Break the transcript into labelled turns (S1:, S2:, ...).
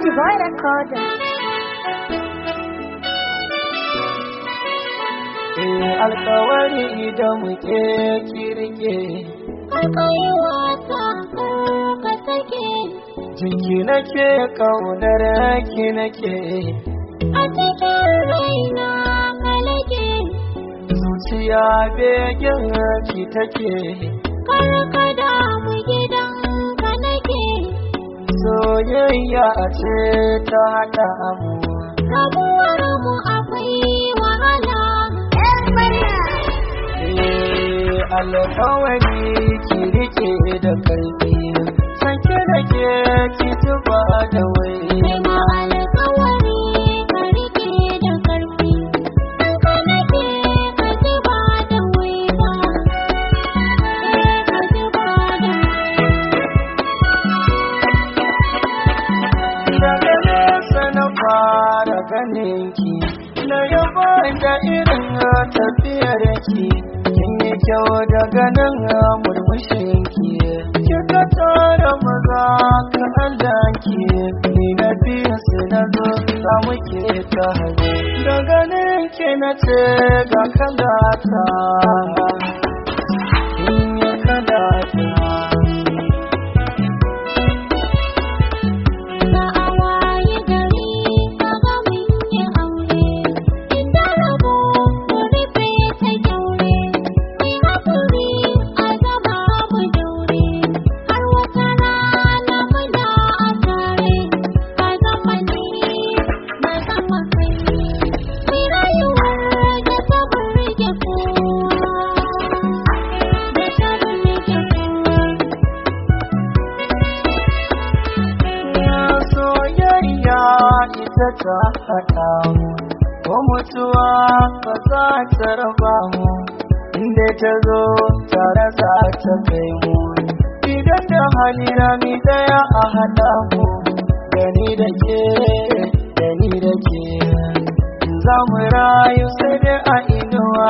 S1: Dubai Recorder.
S2: Alkawari idan muke kirke
S1: Akwai wata ka sake,
S2: jinki nake kaunar ki nake
S1: a cikin raina ka lake,
S2: zuciya begen ki take
S1: kar ka damu gidan ka nake,
S2: soyayya ce ta haɗa mu
S1: rabuwar mu akwai wahala.
S2: Alkawari ki rike da karfi sake nake ki zuba da wai
S1: Ma alkawari ka rike da karfi, ka nake ka zuba da waina, ka zuba da
S2: daga nesa na fara ganin ki na yaba da irin tafiyar ki kin yi kyau daga nan murmushin ki kika tara maza ka Allah ki ni na biya su na zo za mu ke ta daga nan ki na ce ga kalata kin yi kalata
S1: Za a waye gari ka ga mun yi aure, inda rabo mu rufe ta kyaure, mai haƙuri a zama mu daure, har wata rana muna a tare, ka zama ni na zama kai, mai rayuwar da ta burge kowa, da ta burge kowa.
S2: soyayya ita ta haɗa mu ko mutuwa ba za ta raba mu inda ta zo tare za ta kai mu idan da hali rami daya a haɗa mu gani da ke za mu rayu sai dai a inuwa